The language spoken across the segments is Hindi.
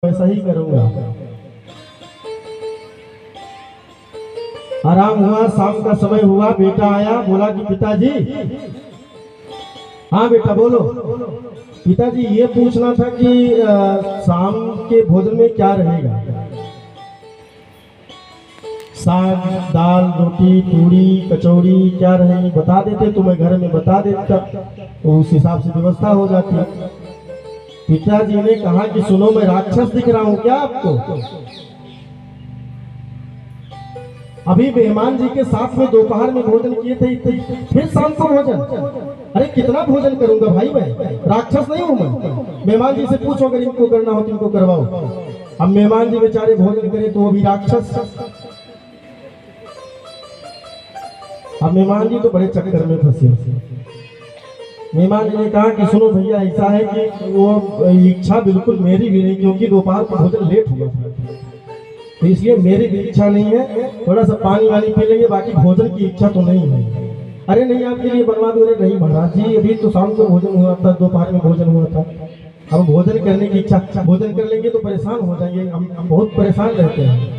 वैसा ही करूंगा। आराम हुआ, शाम का समय हुआ, बेटा आया, बोला कि पिताजी। हाँ बेटा बोलो। पिताजी ये पूछना था कि शाम के भोजन में क्या रहेगा? साग, दाल, रोटी, पूड़ी, कचौड़ी क्या रहेंगी बता देते तो मैं घर में बता देता, तो उस हिसाब से व्यवस्था हो जाती। पिताजी ने कहा कि सुनो, मैं राक्षस दिख रहा हूं क्या आपको? अभी मेहमान जी के साथ में दोपहर में भोजन किए थे, फिर शाम को भोजन। अरे कितना भोजन करूंगा भाई, मैं राक्षस नहीं हूं मैं। मेहमान जी से पूछो, अगर इनको करना हो तो इनको करवाओ। अब मेहमान जी बेचारे भोजन करें तो वो भी राक्षस। अब मेहमान जी तो बड़े चक्कर में फंसे। मेहमान जी ने कहा कि सुनो भैया, ऐसा है कि वो इच्छा बिल्कुल मेरी भी नहीं, क्योंकि दोपहर का भोजन लेट हुआ था, तो इसलिए मेरी भी इच्छा नहीं है। थोड़ा सा पानी वानी पी लेंगे, बाकी भोजन की इच्छा तो नहीं है। अरे नहीं, आपके लिए बनवा दो। अरे नहीं महाराज जी, अभी तो शाम को भोजन हुआ था, दोपहर में भोजन हुआ था, अब भोजन करने की इच्छा। भोजन कर लेंगे तो परेशान हो जाएंगे, हम बहुत परेशान रहते हैं,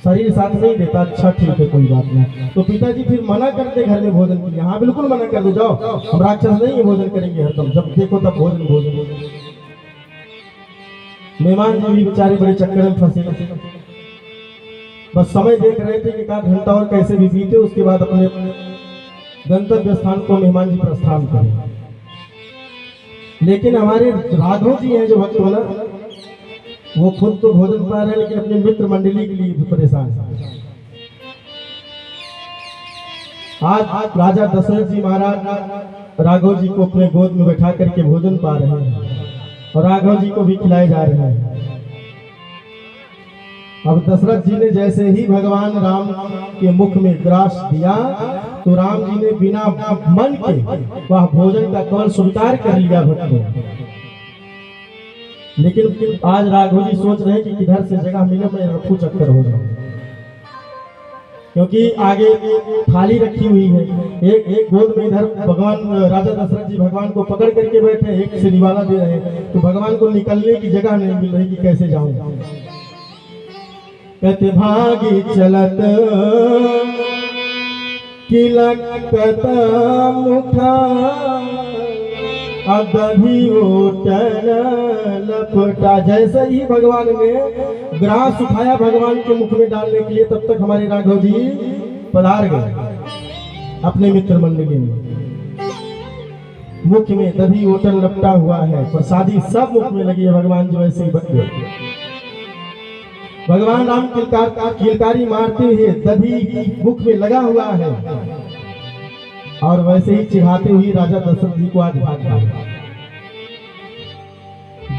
शरीर साथ नहीं देता। अच्छा ठीक है, कोई बात नहीं। तो पिताजी फिर मना करते घर में भोजन के लिए। हाँ बिल्कुल मना कर दो, जाओ, हम राक्षस नहीं है, भोजन करेंगे हरदम, जब देखो तब भोजन भोजन। मेहमान जी भी बेचारे बड़े चक्कर में फंसे, बस समय देख रहे थे कि एक आध घंटा और कैसे भी बीते, उसके बाद अपने गंतव्य स्थान को मेहमान जी प्रस्थान करें। लेकिन हमारे राघव जी हैं जो भक्त ना, वो खुद तो भोजन पा रहे हैं, लेकिन अपने मित्र मंडली के लिए भी परेशान है। आज राजा दशरथ जी महाराज राघव जी को अपने गोद में बैठा करके भोजन पा रहे हैं और राघव जी को भी खिलाए जा रहे हैं। अब दशरथ जी ने जैसे ही भगवान राम के मुख में ग्रास दिया, तो राम जी ने बिना मन के वह भोजन का कवल स्वीकार कर लिया भक्तों। लेकिन आज राघव जी सोच रहे हैं कि किधर से जगह मिले, मैं रफू चक्कर हो जाऊं, क्योंकि आगे थाली रखी हुई है। एक गोद में इधर भगवान राजा दशरथ जी भगवान को पकड़ करके बैठे, एक से निवाला दे रहे हैं, तो भगवान को निकलने की जगह नहीं मिल रही कि कैसे जाऊं। कहते भागी चलत किलकत मुखा, अदभी ओटन लपटा। जैसे ही भगवान ने ग्रास उठाया भगवान के मुख में डालने के लिए, तब तक हमारे राघव जी पधार गए अपने मित्र मंडली में। मुख में दधी ओटन लपटा हुआ है, प्रसादी सब मुख में लगी है, भगवान जी वैसे ही बन। भगवान राम किलकारी मारते हुए दधी मुख में लगा हुआ है, और वैसे ही चिढ़ाते हुए राजा दशरथ जी को आज भागा।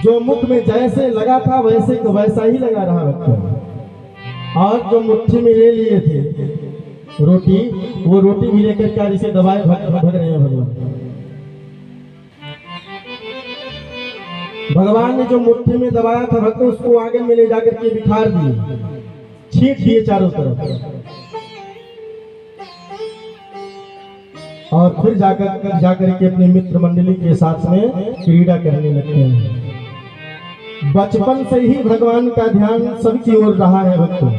जो मुख में जैसे लगा था वैसे को वैसा ही लगा रहा बच्चा। और जो मुट्ठी में ले लिए थे रोटी, वो रोटी भी लेकर क्या जिसे दबाए भग रहे हैं भगवान। भगवान ने जो मुट्ठी में दबाया था भक्त, उसको आगे में ले जाकर के बिखार दिए, छींट दिए चारों तरफ, और फिर जाकर के अपने मित्र मंडली के साथ में क्रीड़ा करने लगते हैं। बचपन से ही भगवान का ध्यान सबकी ओर रहा है भक्तों।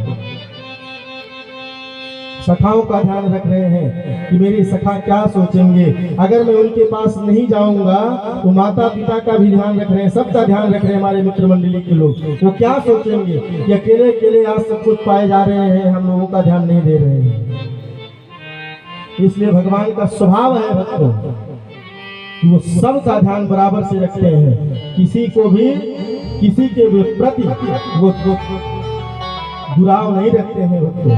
सखाओं का ध्यान रख रहे हैं कि मेरे सखा क्या सोचेंगे, अगर मैं उनके पास नहीं जाऊंगा तो माता पिता का भी ध्यान रख रहे हैं, सबका ध्यान रख रहे हैं हमारे मित्र मंडली के लोग। वो क्या सोचेंगे कि अकेले अकेले आज सब कुछ पाए जा रहे हैं, हम लोगों का ध्यान नहीं दे रहे हैं। इसलिए भगवान का स्वभाव है भक्तों, वो सबका ध्यान बराबर से रखते हैं, किसी को भी किसी के प्रति वो दुराव नहीं रखते हैं भक्तों,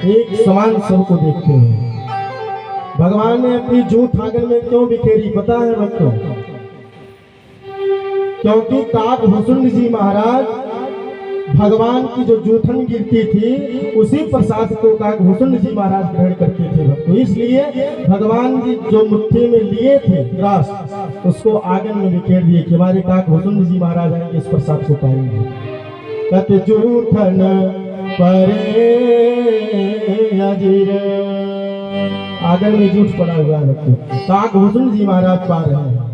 एक समान सबको देखते हैं। भगवान ने अपनी जूठ आंगन में क्यों बिखेरी पता है भक्तों? क्योंकि काकभूषुंड जी महाराज भगवान की जो जूठन गिरती थी, उसी प्रसाद को काकभूषुंड जी महाराज ग्रहण करते थे भक्तों। इसलिए भगवान जी जो मुट्ठी में लिए थे ग्रास, उसको आंगन में बिखेर दिए कि हमारे काकभूषुंड जी महाराज आएंगे, इस प्रसाद को पाएंगे। कहते जूठन परे अजीर, आंगन में जूठ पड़ा हुआ है भक्तों, काकभूषुंड जी महाराज पा रहे हैं।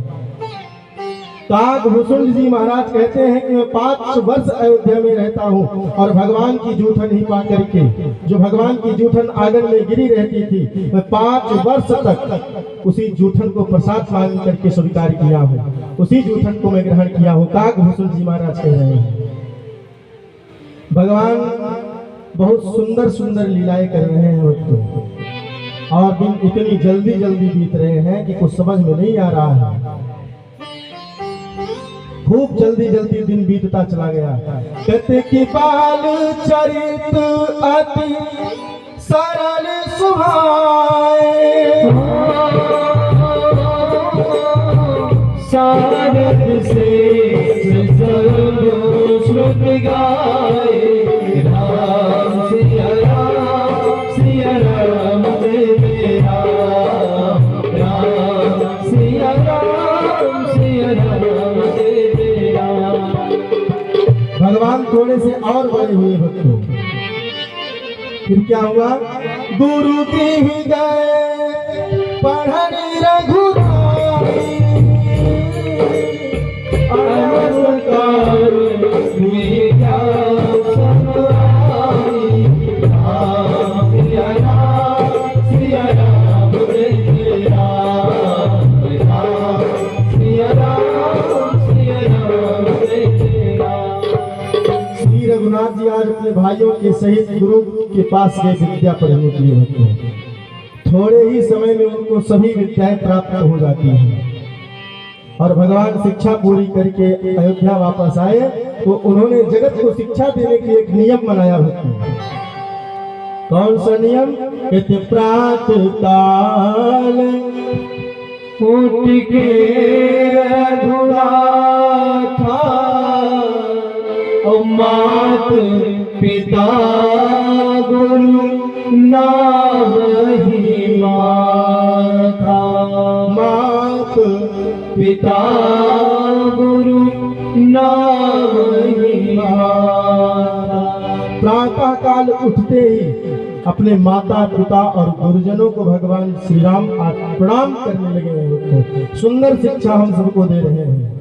काकभूषण जी महाराज कहते हैं कि मैं 5 वर्ष अयोध्या में रहता हूँ और भगवान की जूठन ही पा करके, जो भगवान की जूठन आंगन में गिरी रहती थी, मैं 5 वर्ष तक उसी जूठन को प्रसाद मांग करके स्वीकार किया हूँ, उसी जूठन को मैं ग्रहण किया हूँ। काकभूषण जी महाराज कह रहे हैं भगवान बहुत सुंदर सुंदर लीलाएं कर रहे हैं भक्तों, और दिन इतनी जल्दी जल्दी बीत रहे हैं कि कुछ समझ में नहीं आ रहा है। खूब जल्दी जल्दी दिन बीतता चला गया। कहते कि बाल चरित अति सरल सुभाए, शारद से श्रुत गाए, राम सिया राम सिया राम जय राम, राम सिया राम सिया राम जय राम। भगवान थोड़े से और बड़े हुए भक्तों, फिर क्या हुआ? गुरु गृह गए पढ़ने रघुराई, रघुनाथ जी आज अपने भाइयों के सहित गुरु के पास गए विद्या पढ़ने के लिए होते हैं। थोड़े ही समय में उनको सभी विद्याएं प्राप्त हो जाती हैं और भगवान शिक्षा पूरी करके अयोध्या वापस आए तो उन्होंने जगत को शिक्षा देने के एक नियम बनाया होता। कौन सा नियम? कहते प्रातः काल उठ के रघुनाथ मात पिता गुरु नावही माता, मात पिता गुरु नावही माता। प्रातः काल उठते ही अपने माता पिता और गुरुजनों को भगवान श्री राम प्रणाम करने लगे हैं। सुंदर शिक्षा हम सबको दे रहे हैं।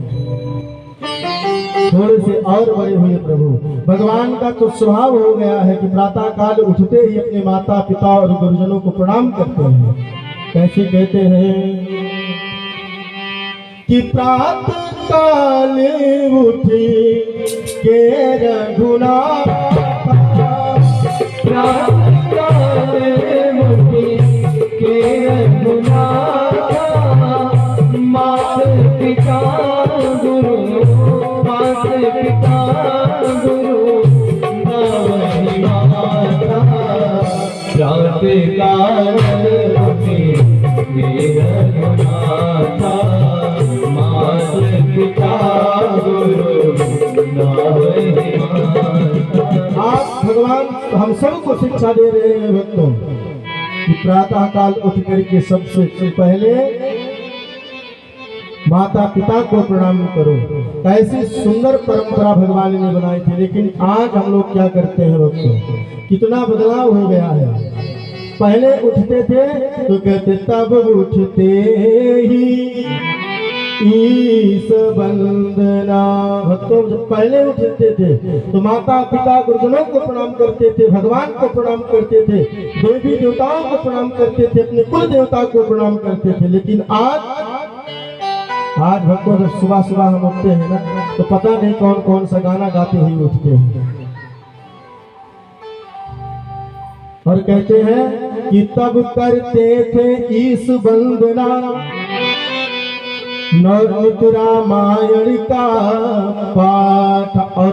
थोड़े से और बड़े हुए प्रभु, भगवान का तो स्वभाव हो गया है कि प्रातः काल उठते ही अपने माता पिता और गुरुजनों को प्रणाम करते हैं। कैसे कहते हैं कि प्रातः काल उठी के रघुनाथ, प्रातः काल उठी के रघुनाथ, माता पिता गुरु, माता पिता गुरु नावही माता, प्रातः काल उठी के रघुनाथ, माता पिता गुरु नावही माता। आप भगवान हम सबको शिक्षा दे रहे हैं भक्तों कि प्रातः काल उठ करके सबसे पहले माता पिता को प्रणाम करो। कैसी सुंदर परंपरा भगवान ने बनाई थी, लेकिन आज हम लोग क्या करते हैं भक्तों? कितना बदलाव हो गया है। पहले उठते थे तो कहते तब उठते ही ईश वंदना। भक्तों जब पहले उठते थे तो माता पिता गुरुजनों को प्रणाम करते थे, भगवान को प्रणाम करते थे, देवी देवताओं को प्रणाम करते थे, अपने कुल देवता को प्रणाम करते थे। लेकिन आज भक्तों जब सुबह सुबह हम उठते हैं ना तो पता नहीं कौन कौन सा गाना गाते ही उठते हैं और कहते हैं कि तब करते थे ईश वंदना, नित रामायण का पाठ, और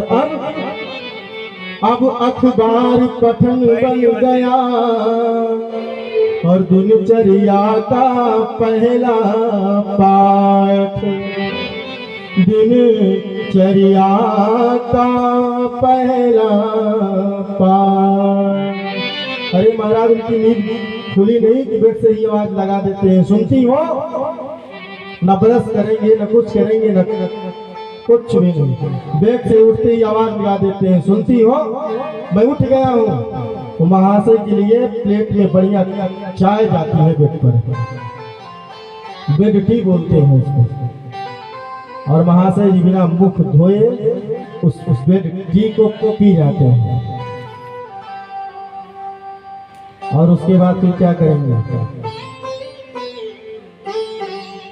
अब अखबार पठन बन गया और दिनचर्या का पहला पाठ, दिनचर्या का पहला पाठ। अरे महाराज उनकी नींद खुली नहीं कि बेड से ही आवाज लगा देते हैं। सुनती हो? न ब्रश करेंगे न कुछ करेंगे न कुछ भी नहीं, बेड से उठते ही आवाज लगा देते हैं। सुनती हो? मैं उठ गया हूँ तो महाशय के लिए प्लेट में बढ़िया चाय जाती है बेड पर, बेड टी बोलते हैं उसको। और महाशय जी बिना मुख धोए उस बेड टी को पी जाते हैं। और उसके बाद फिर क्या करेंगे?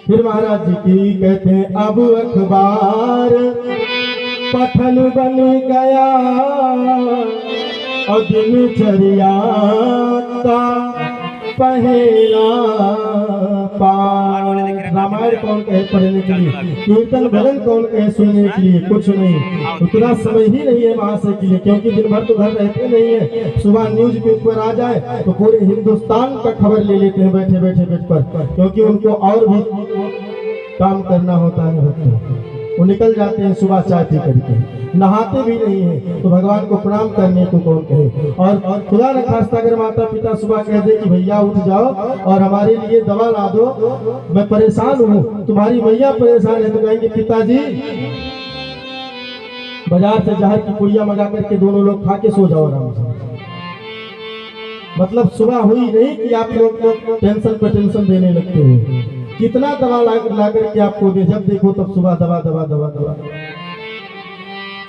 फिर महाराज जी की कहते हैं अब अखबार पठन बन गया और दिनचर्या का पहला पार। रामायण कौन कहे पढ़ने के लिए, कीर्तन भजन कौन कहे सुनने के लिए, कुछ नहीं। उतना समय ही नहीं है महाशय के लिए, क्योंकि दिन भर तो घर रहते नहीं है। सुबह न्यूज पेपर आ जाए तो पूरे हिंदुस्तान का खबर ले लेते हैं बैठे बैठे बेड पर, क्योंकि उनको और भी काम करना होता है। वो निकल जाते हैं सुबह चाय पी करके, नहाते भी नहीं है। तो भगवान को प्रणाम करने को कौन कहे? और खुदा न खास्ता अगर माता पिता सुबह कह दे कि भैया उठ जाओ और हमारे लिए दवा ला दो, मैं परेशान हूँ, तुम्हारी मैया परेशान है, तो कहेंगे पिताजी बाजार से जहर की पुड़िया मंगा करके दोनों लोग खा के सो जाओ आराम से। मतलब सुबह हुई नहीं कि आप लोग टेंशन पे टेंशन देने लगते हो। कितना दवा ला करके आपको दे, जब देखो तब सुबह दवा दवा दवा दवा।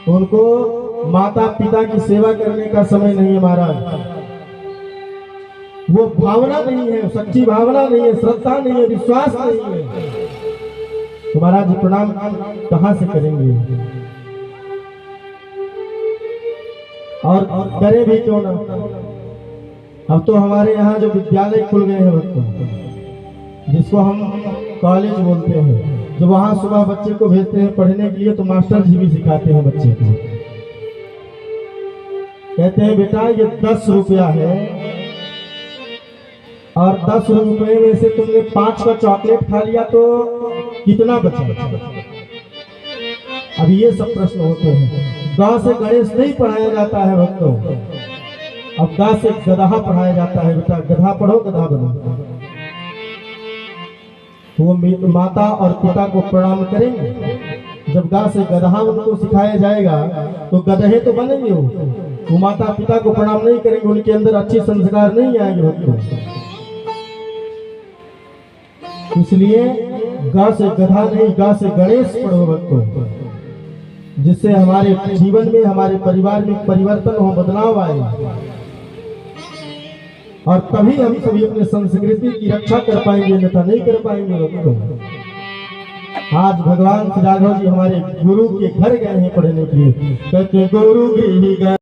उनको माता पिता की सेवा करने का समय नहीं है महाराज। वो भावना नहीं है, सच्ची भावना नहीं है, श्रद्धा नहीं है, विश्वास नहीं है। तो महाराज जी प्रणाम कहां से करेंगे? और करें भी क्यों ना। अब तो हमारे यहाँ जो विद्यालय खुल गए हैं बच्चों, जिसको हम कॉलेज बोलते हैं, जो वहाँ सुबह बच्चे को भेजते हैं पढ़ने के लिए, तो मास्टर जी भी सिखाते हैं बच्चे को। कहते हैं बेटा ये 10 रुपया है और 10 रुपए में से तुमने 5 का चॉकलेट खा लिया तो कितना बचा? अब ये सब प्रश्न होते हैं। गांव से गणेश नहीं पढ़ाया जाता है भक्तों, अब गांव से गधा पढ़ाया जाता है। बेटा गधा पढ़ो गधा बनो। वो माता और पिता को प्रणाम करेंगे। जब गांव से गधा उनको सिखाया जाएगा तो गधे तो बनेंगे। वो माता पिता को प्रणाम नहीं करेंगे, उनके अंदर अच्छे संस्कार नहीं आएंगे भक्तों। इसलिए गांव से गधा नहीं, गांव से गणेश पढ़ो भक्तों, जिससे हमारे जीवन में, हमारे परिवार में परिवर्तन हो, बदलाव आए, और तभी हम सभी अपने संस्कृति की रक्षा कर पाएंगे, अन्यथा नहीं कर पाएंगे भक्तों। आज भगवान श्री राघव जी हमारे गुरु के घर गए हैं पढ़ने के लिए। कहते गुरु गृह